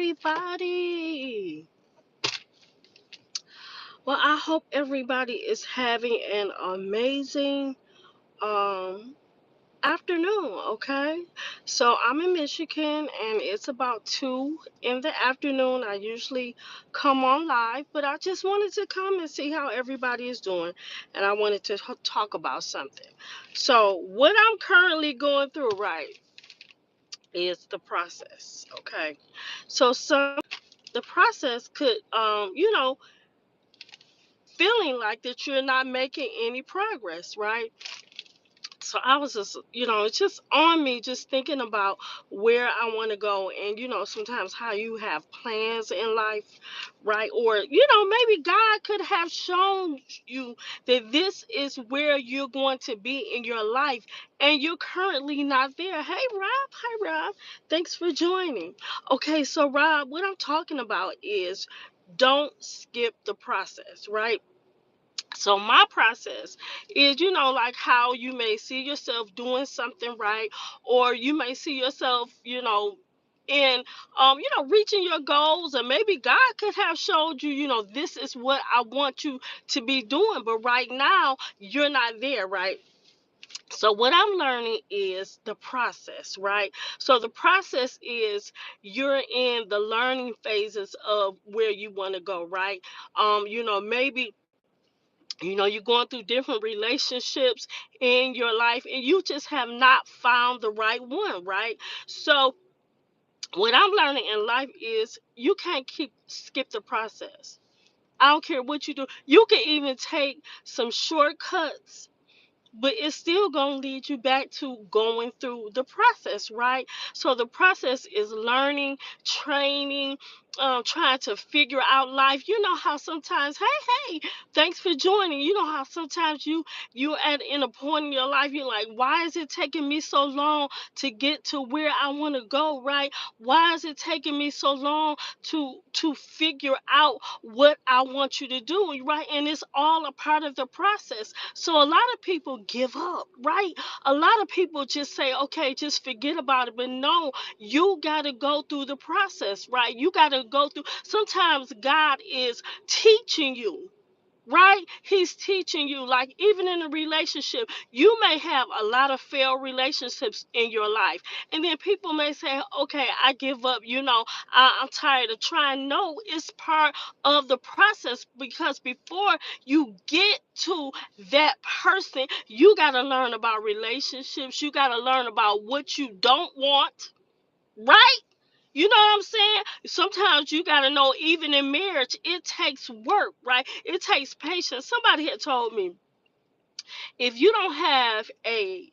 everybody? Well, I hope everybody is having an amazing um afternoon, okay? So I'm in Michigan and it's about 2 in the afternoon. I usually come on live, but I just wanted to come and see how everybody is doing, and I wanted to talk about something. So, what I'm currently going through, right, is the process, okay? So some the process could feeling like that you're not making any progress, right? So I was just, it's just on me, just thinking about where I want to go. And, sometimes how you have plans in life, right? Or, maybe God could have shown you that this is where you're going to be in your life and you're currently not there. Hey, Rob. Hi, Rob. Thanks for joining. Okay, so, Rob, what I'm talking about is don't skip the process, right? So my process is, like how you may see yourself doing something right, or you may see yourself, in reaching your goals, and maybe God could have showed you, this is what I want you to be doing, but right now you're not there, right? So what I'm learning is the process, right? So the process is you're in the learning phases of where you want to go, right? Maybe you're going through different relationships in your life and you just have not found the right one, right? So what I'm learning in life is you can't keep skip the process. I don't care what you do. You can even take some shortcuts, but it's still going to lead you back to going through the process, right? So the process is learning, training, trying to figure out life. You know how sometimes, hey, thanks for joining. You know how sometimes you at in a point in your life you're like, why is it taking me so long to get to where I want to go, right? Why is it taking me so long to figure out what I want you to do, right? And it's all a part of the process. So a lot of people give up, right? A lot of people just say, okay, just forget about it. But no, you got to go through the process, right? You got to go through. Sometimes God is teaching you, right? He's teaching you, like, even in a relationship, you may have a lot of failed relationships in your life, and then people may say, okay, I give up, I'm tired of trying. No, it's part of the process, because before you get to that person, you got to learn about relationships. You got to learn about what you don't want, right? You know what I'm saying? Sometimes you got to know, even in marriage, it takes work, right? It takes patience. Somebody had told me, if you don't have a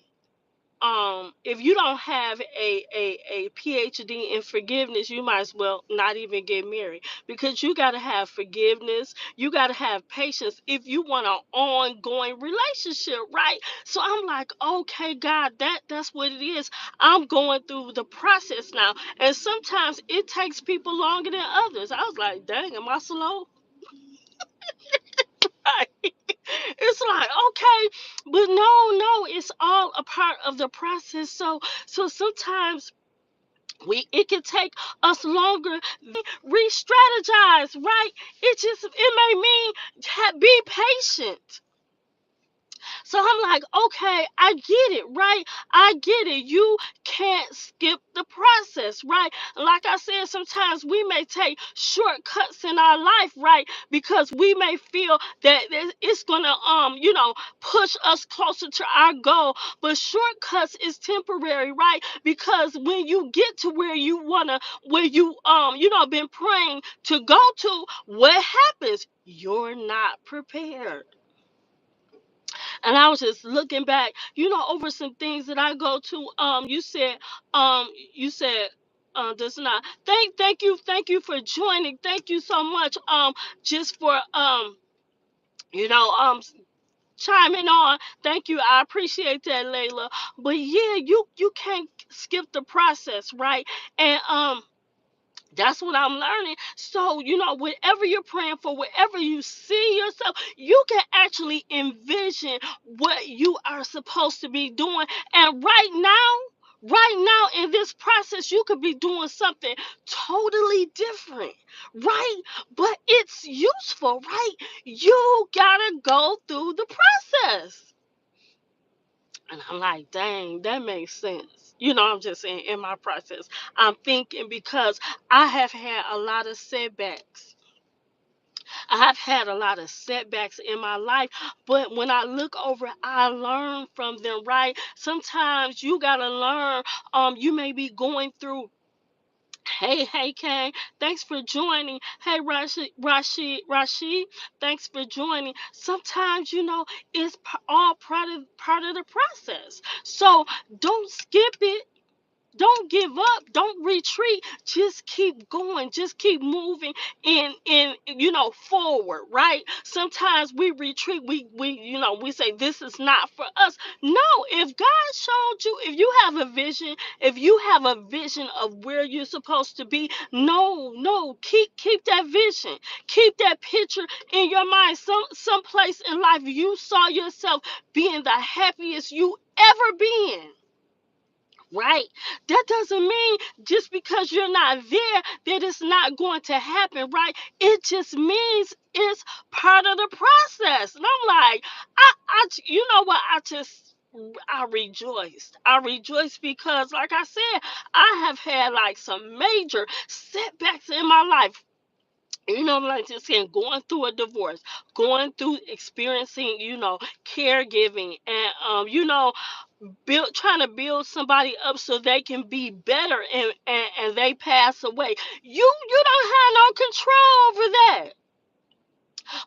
if you don't have a PhD in forgiveness, you might as well not even get married, because you got to have forgiveness, you got to have patience if you want an ongoing relationship, right? So I'm like, okay, God, that's what it is. I'm going through the process now, and sometimes it takes people longer than others. I was like, dang, am I slow? It's like, okay, but no, it's all a part of the process. So sometimes it can take us longer, re-strategize, right? It may mean be patient. So I'm like, okay, I get it, right? I get it. You can't skip the process, right? Like I said, sometimes we may take shortcuts in our life, right? Because we may feel that it's gonna, push us closer to our goal. But shortcuts is temporary, right? Because when you get to where you, been praying to go to, what happens? You're not prepared. And I was just looking back, over some things that I go to. You said does not. Thank you for joining. Thank you so much. Just for you know, chiming on. Thank you. I appreciate that, Layla. But yeah, you can't skip the process, right? And that's what I'm learning. So, whatever you're praying for, wherever you see yourself, you can actually envision what you are supposed to be doing. And right now, Right now in this process, you could be doing something totally different, right? But it's useful, right? You gotta go through the process. And I'm like, dang, that makes sense. I'm just saying in my process. I'm thinking because I have had a lot of setbacks. I've had a lot of setbacks in my life, but when I look over, I learn from them, right? Sometimes you gotta learn. You may be going through. Hey, Kang, thanks for joining. Hey, Rashid, thanks for joining. Sometimes, it's all part of the process. So don't skip it. Don't give up. Don't retreat. Just keep going. Just keep moving forward, right? Sometimes we retreat. We say this is not for us. No, if God showed you, if you have a vision, if you have a vision of where you're supposed to be, no, keep that vision. Keep that picture in your mind. Some place in life you saw yourself being the happiest you ever been, right? That doesn't mean just because you're not there that it's not going to happen, right? It just means it's part of the process. And I'm like, you know what? I rejoiced. I rejoiced because, like I said, I have had like some major setbacks in my life. Like just saying, going through a divorce, going through experiencing, caregiving, and trying to build somebody up so they can be better, and they pass away. You don't have no control over that.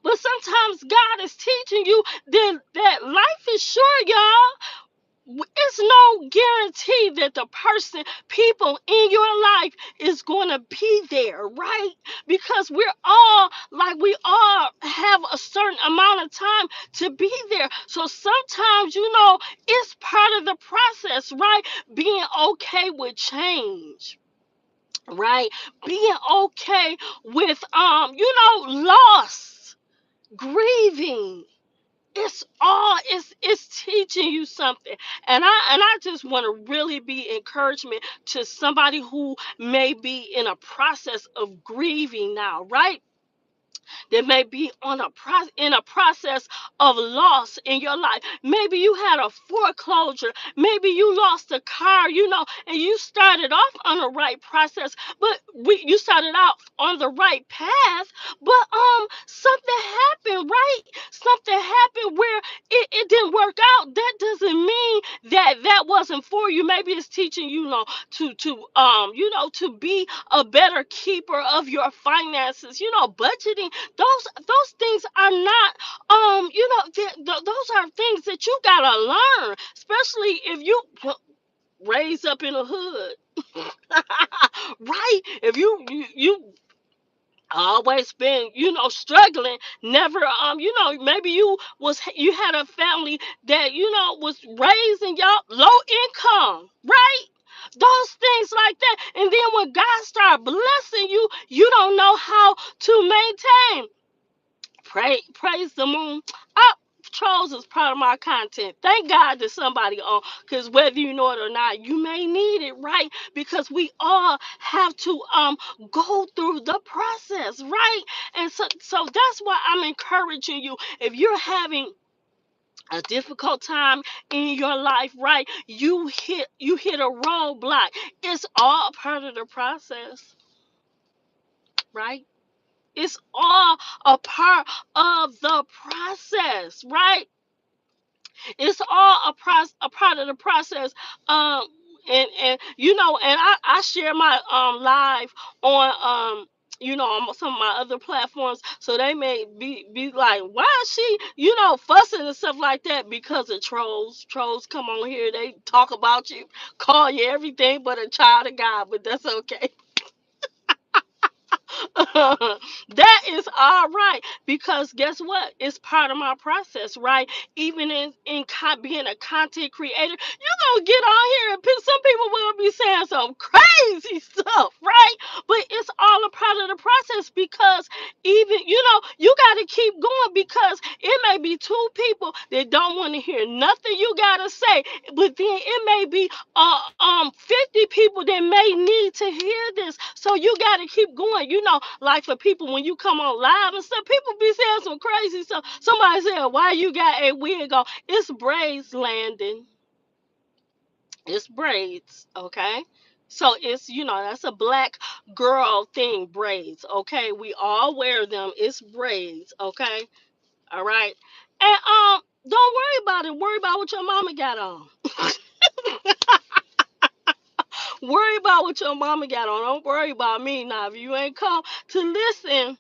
But sometimes God is teaching you that life is short, y'all. It's no guarantee that the people in your life is going to be there, right? Because we all have a certain amount of time to be there. So sometimes, it's part of the process, right? Being okay with change, right? Being okay with loss, grieving. It's teaching you something. And I just want to really be encouragement to somebody who may be in a process of grieving now, right? That may be in a process of loss in your life. Maybe you had a foreclosure. Maybe you lost a car, and you started off on the right process, but you started out on the right path, but something happened, right? Something happened where it didn't work out. That doesn't mean that wasn't for you. Maybe it's teaching to be a better keeper of your finances. Budgeting, those things are not those are things that you gotta learn, especially if you raised up in the hood. Right? If you always been struggling, never maybe you had a family that was raising y'all low income, right? Those things like that. And then when God started blessing you, you don't know how to maintain. Praise the moon up. Trolls is part of my content. Thank God that somebody on, because whether you know it or not, you may need it, right? Because we all have to go through the process, right? And so that's why I'm encouraging you. If you're having a difficult time in your life, right? You hit a roadblock. It's all part of the process, right? It's all a part of the process, right? It's all a part of the process. Um, and I share my live on on some of my other platforms, so they may be like, why is she fussing and stuff like that? Because of trolls. Trolls come on here, they talk about you, call you everything but a child of God, but that's okay. That is all right, because guess what? It's part of my process, right? Even being a content creator, you gonna get on here and some people will be saying some crazy stuff, right? But it's all a part of the process, because even, you got to keep going, because it may be two people that don't want to hear nothing you got to say, but then it may be 50 people that may need to hear this. So you got to keep going. Like for people, when you come on live and stuff, people be saying some crazy stuff. Somebody said, why you got a wig on? It's braids, Landon. It's braids, okay? So it's, that's a black girl thing, braids, okay? We all wear them. It's braids, okay? All right. And don't worry about it. Worry about what your mama got on. Worry about what your mama got on. Don't worry about me. Now, if you ain't come to listen,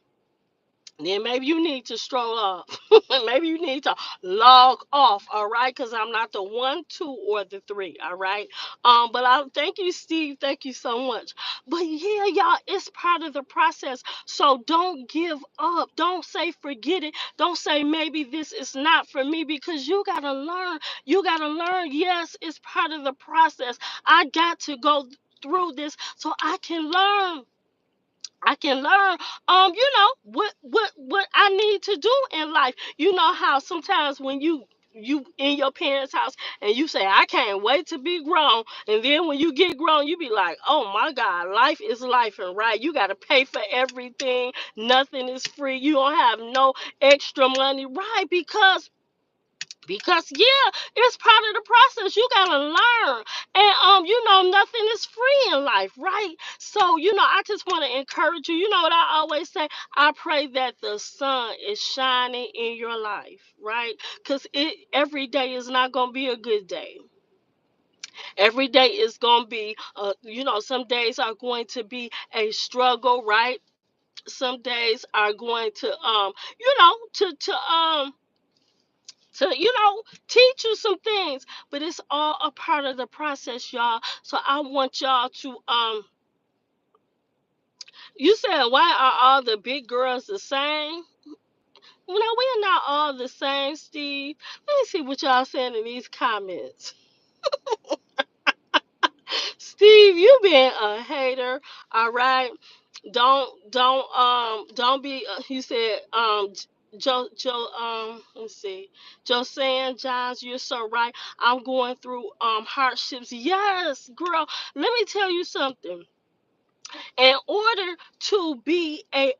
then maybe you need to stroll off. Maybe you need to log off, all right? Because I'm not the one, two, or the three, all right? But I thank you, Steve. Thank you so much. But yeah, y'all, it's part of the process. So don't give up. Don't say forget it. Don't say maybe this is not for me, because you gotta learn. You gotta learn. Yes, it's part of the process. I got to go through this so I can learn. I can learn, what I need to do in life. You know how sometimes when you in your parents' house and you say, I can't wait to be grown, and then when you get grown, you be like, oh my God, life is life, and right, you got to pay for everything. Nothing is free. You don't have no extra money, right? Because yeah, it's part of the process. You gotta learn, and nothing is free in life, right? So I just want to encourage you. You know what I always say? I pray that the sun is shining in your life, right? Because every day is not gonna be a good day. Every day is gonna be, some days are going to be a struggle, right? Some days are going to teach you some things, but it's all a part of the process, y'all. So I want y'all to you said, why are all the big girls the same? No, we're not all the same, Steve. Let me see what y'all saying in these comments. Steve, you being a hater, all right? Don't be, he said, Joe, let's see, Joe saying, Johns, you're so right. I'm going through hardships. Yes, girl. Let me tell you something. In order to be and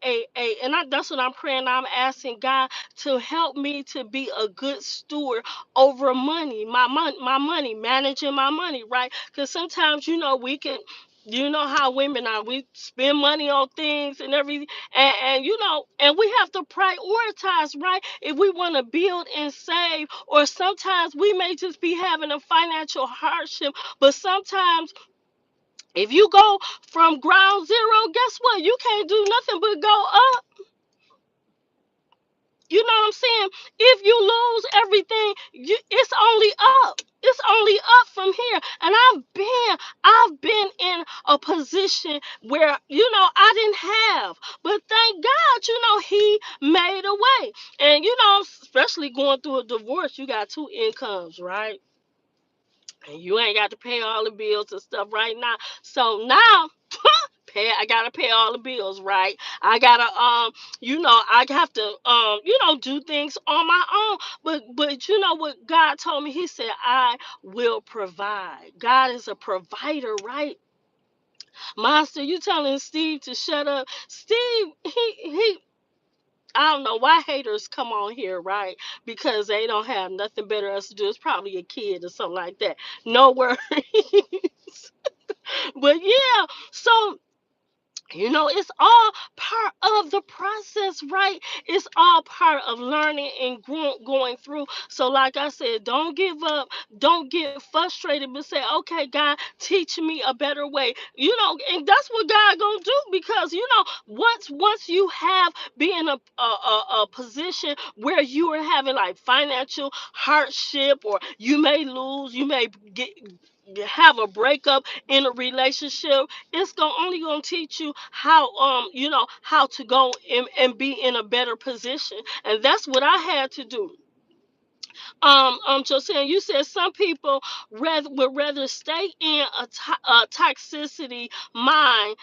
that's what I'm praying. I'm asking God to help me to be a good steward over money, my money, managing my money, right? Because sometimes we can. You know how women are. We spend money on things and everything, and we have to prioritize, right? If we want to build and save, or sometimes we may just be having a financial hardship, but sometimes if you go from ground zero, guess what? You can't do nothing but go up. You know what I'm saying? If you lose everything, it's only up. It's only up from here. And I've been in a position where I didn't have, but thank God, He made a way. And especially going through a divorce, you got two incomes, right? And you ain't got to pay all the bills and stuff right now. So now I gotta pay all the bills, right? I gotta I have to do things on my own. But you know what God told me? He said, I will provide. God is a provider, right? Monster, you telling Steve to shut up. Steve, he I don't know why haters come on here, right? Because they don't have nothing better else to do. It's probably a kid or something like that. No worries. But yeah, so it's all part of the process, right? It's all part of learning and going through. So, like I said, don't give up. Don't get frustrated, but say, okay, God, teach me a better way. And that's what God gonna do, because once you have been in a position where you are having like financial hardship, or you may lose, you may have a breakup in a relationship, it's only gonna teach you how how to go and be in a better position. And that's what I had to do. Josiah, you said some people would rather stay in a toxicity mind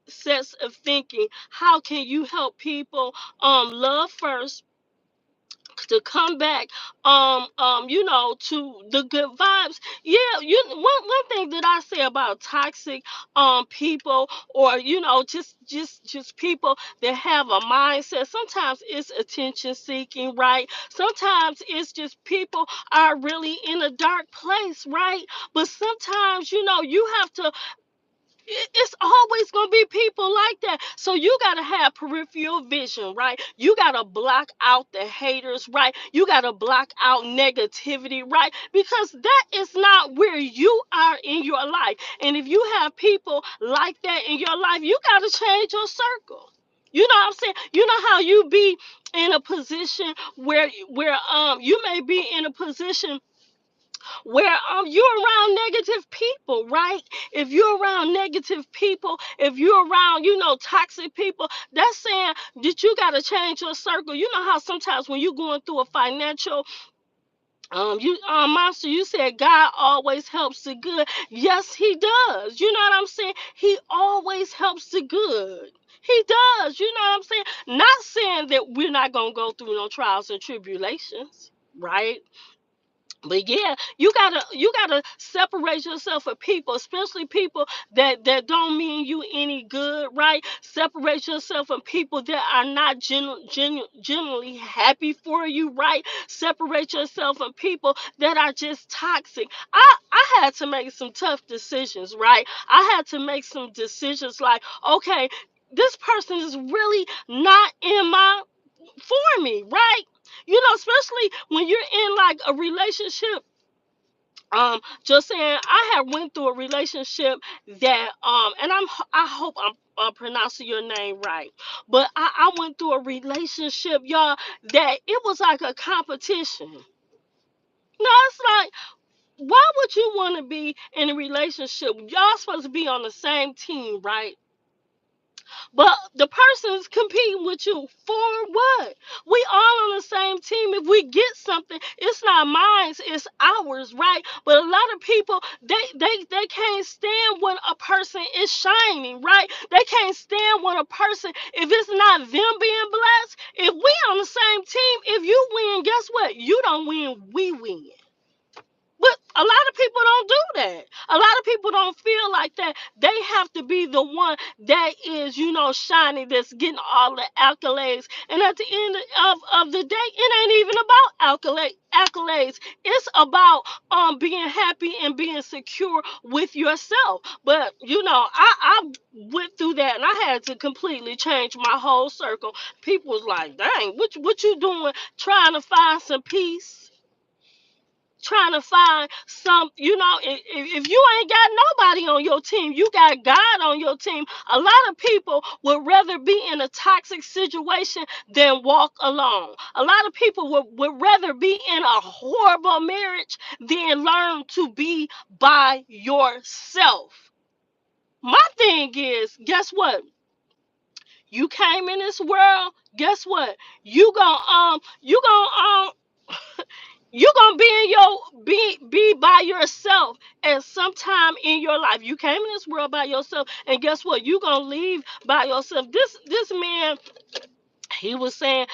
sets of thinking. How can you help people love first to come back to the good vibes? Yeah, one thing that I say about toxic people, or just people that have a mindset, sometimes it's attention seeking, right? Sometimes it's just people are really in a dark place, right? But sometimes you have to, it's always going to be people like that. So you got to have peripheral vision, right? You got to block out the haters, right? You got to block out negativity, right? Because that is not where you are in your life. And if you have people like that in your life, you got to change your circle. You know what I'm saying? You know how you be in a position where you may be in a position where you're around negative people, right? If you're around negative people, if you're around toxic people, that's saying that you got to change your circle. You know how sometimes when you're going through a financial you monster, you said God always helps the good. Yes, he does. You know what I'm saying? He always helps the good. He does. You know what I'm saying? Not saying that we're not going to go through no trials and tribulations, right? But yeah, you gotta separate yourself from people, especially people that don't mean you any good, right? Separate yourself from people that are not genuinely happy for you, right? Separate yourself from people that are just toxic. I had to make some tough decisions, right? I had to make some decisions like, okay, this person is really not in my for me, right? Especially when you're in like a relationship. Just saying, I have went through a relationship that and I hope I'm pronouncing your name right, but I went through a relationship, y'all, that it was like a competition. No, it's like, why would you want to be in a relationship? Y'all supposed to be on the same team, right? But the person's competing with you for what? We all on the same team. If we get something, it's not mine, it's ours, right? But a lot of people, they can't stand when a person is shining, right? They can't stand when a person, if it's not them being blessed, if we on the same team, if you win, guess what? You don't win, we win. But a lot of people don't do that. A lot of people don't feel like that. They have to be the one that is, shining, that's getting all the accolades. And at the end of the day, it ain't even about accolades. It's about being happy and being secure with yourself. But I went through that, and I had to completely change my whole circle. People was like, dang, what you doing trying to find some peace? Trying to find some, if you ain't got nobody on your team, you got God on your team. A lot of people would rather be in a toxic situation than walk alone. A lot of people would rather be in a horrible marriage than learn to be by yourself. My thing is, guess what? You came in this world, guess what? You gonna be in your be by yourself at some time in your life. You came in this world by yourself, and guess what? You gonna leave by yourself. This man, he was saying,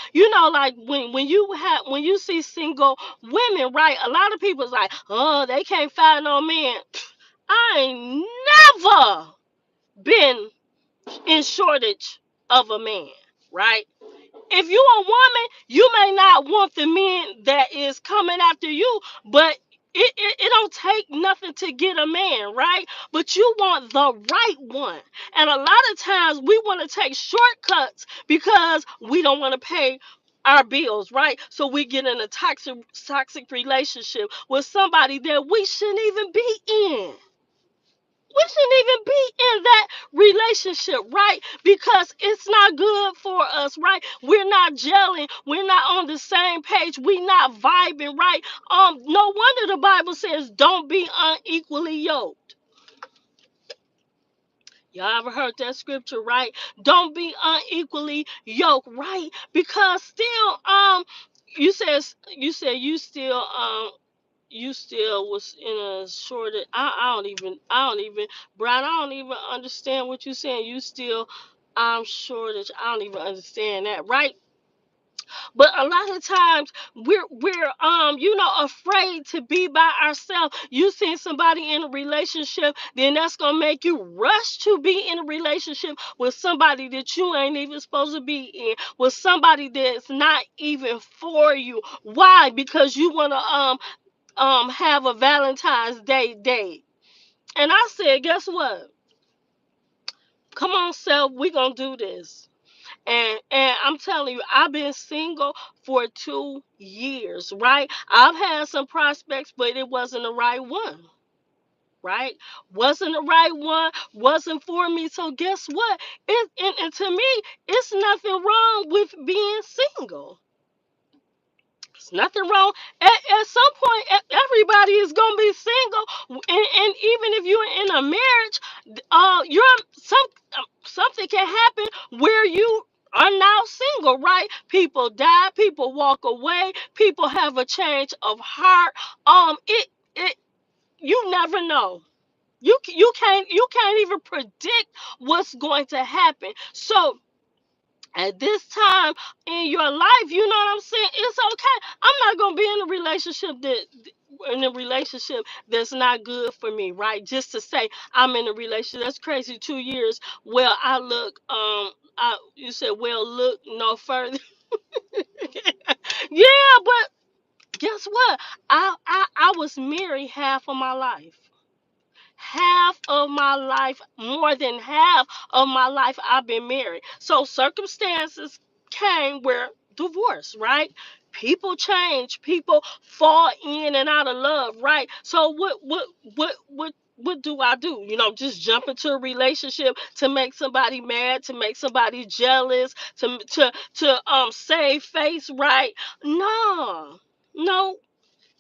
like when you see single women, right? A lot of people's like, oh, they can't find no man. I ain't never been in shortage of a man, right? If you a woman, you may not want the men that is coming after you, but it don't take nothing to get a man, right? But you want the right one. And a lot of times we want to take shortcuts because we don't want to pay our bills, right? So we get in a toxic relationship with somebody that we shouldn't even be in. We shouldn't even be in that relationship, right? Because it's not good for us, right? We're not gelling. We're not on the same page. We're not vibing, right? No wonder the Bible says, "Don't be unequally yoked." Y'all ever heard that scripture, right? Don't be unequally yoked, right? Because still, you said you still was in a shortage. I don't even Brian, I don't even understand what you're saying. You still shortage. I don't even understand that, right? But a lot of times we're afraid to be by ourselves. You see somebody in a relationship, then that's gonna make you rush to be in a relationship with somebody that you ain't even supposed to be in, with somebody that's not even for you. Why? Because you wanna have a Valentine's Day date. And I said, guess what? Come on, self, we gonna do this. And I'm telling you, I've been single for 2 years, right? I've had some prospects, but it wasn't the right one, right? Wasn't the right one, wasn't for me. So guess what? And to me, it's nothing wrong with being single. There's nothing wrong. At some point, everybody is gonna be single, and even if you're in a marriage, you're something can happen where you are now single, right? People die, people walk away, people have a change of heart. It you never know. You can't even predict what's going to happen. So at this time in your life, you know what I'm saying? It's okay. I'm not gonna be in a relationship that's not good for me, right? Just to say I'm in a relationship. That's crazy. 2 years. Well, you said, well, look no further. Yeah, but guess what? I was married half of my life. Half of my life, more than half of my life, I've been married. So circumstances came where divorce, right? People change, people fall in and out of love, right? So what do I do? Just jump into a relationship to make somebody mad, to make somebody jealous, to save face, right? No. No,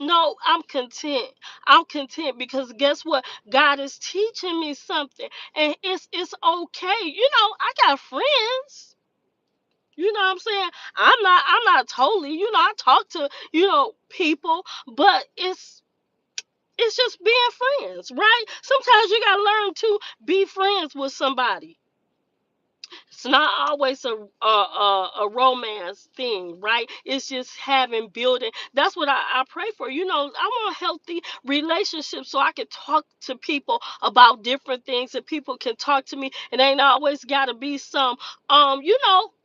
no, I'm content. I'm content because guess what? God is teaching me something, and it's okay. I got friends. You know what I'm saying? I'm not totally. I talk to people, but it's just being friends, right? Sometimes you gotta learn to be friends with somebody. It's not always a romance thing, right? It's just having building. That's what I pray for. I want a healthy relationship so I can talk to people about different things and people can talk to me. It ain't always gotta be some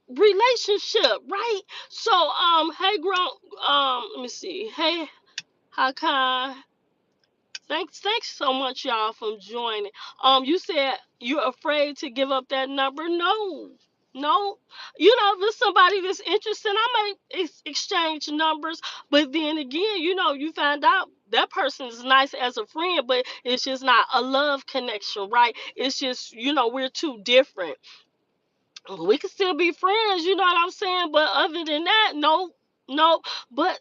relationship, right? So hey grown let me see. Hey Hakai. Thanks so much, y'all, for joining. You said you're afraid to give up that number. No, no. If there's somebody that's interested, I might exchange numbers. But then again, you find out that person is nice as a friend, but it's just not a love connection, right? It's just we're too different. We can still be friends, you know what I'm saying? But other than that, no, no. But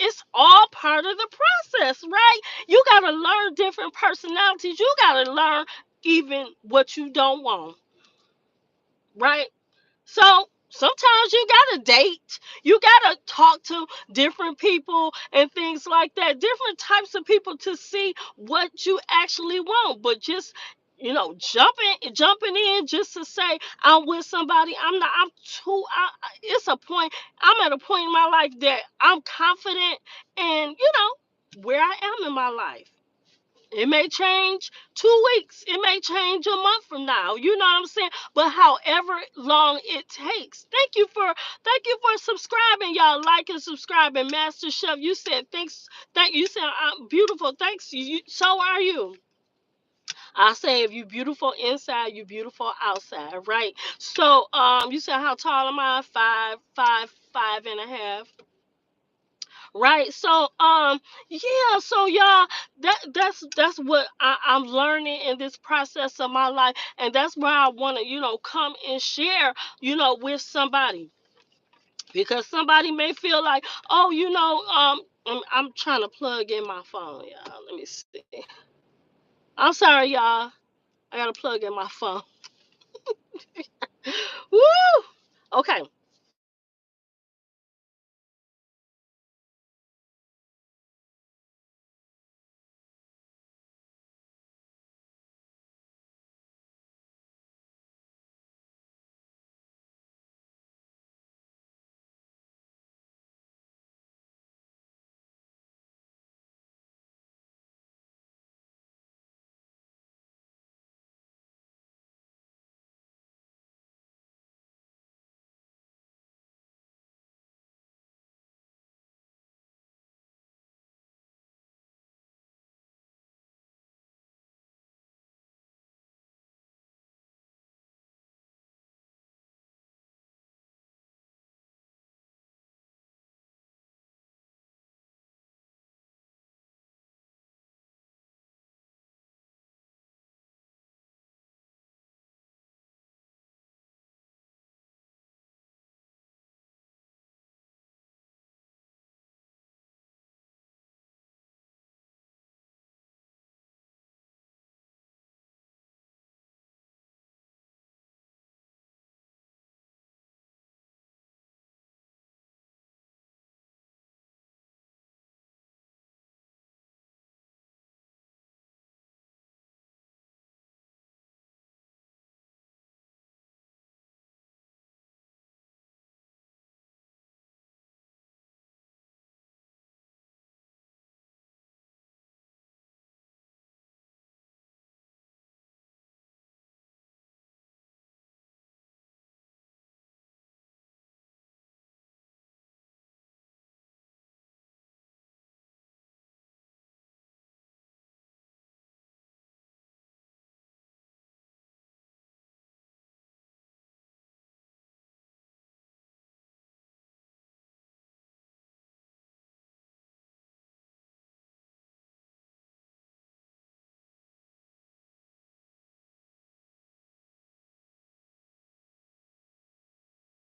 it's all part of the process, right? You gotta learn different personalities. You gotta learn even what you don't want, right? So sometimes you gotta date, you gotta talk to different people and things like that, different types of people to see what you actually want. But just jumping in just to say I'm with somebody, I'm not. It's a point. I'm at a point in my life that I'm confident and where I am in my life. It may change 2 weeks. It may change a month from now. You know what I'm saying? But however long it takes. Thank you for subscribing, y'all. Like and subscribing. Master Chef, you said thanks. Thank you. Said I'm beautiful. Thanks. So are you. I say if you beautiful inside, you beautiful outside, right? So you said how tall am I? 5'5", 5'5.5". Right. So yeah, so y'all, that's what I'm learning in this process of my life, and that's where I want to come and share with somebody, because somebody may feel like, oh, I'm trying to plug in my phone, y'all. Let me see. I'm sorry, y'all. I gotta plug in my phone. Woo. Okay.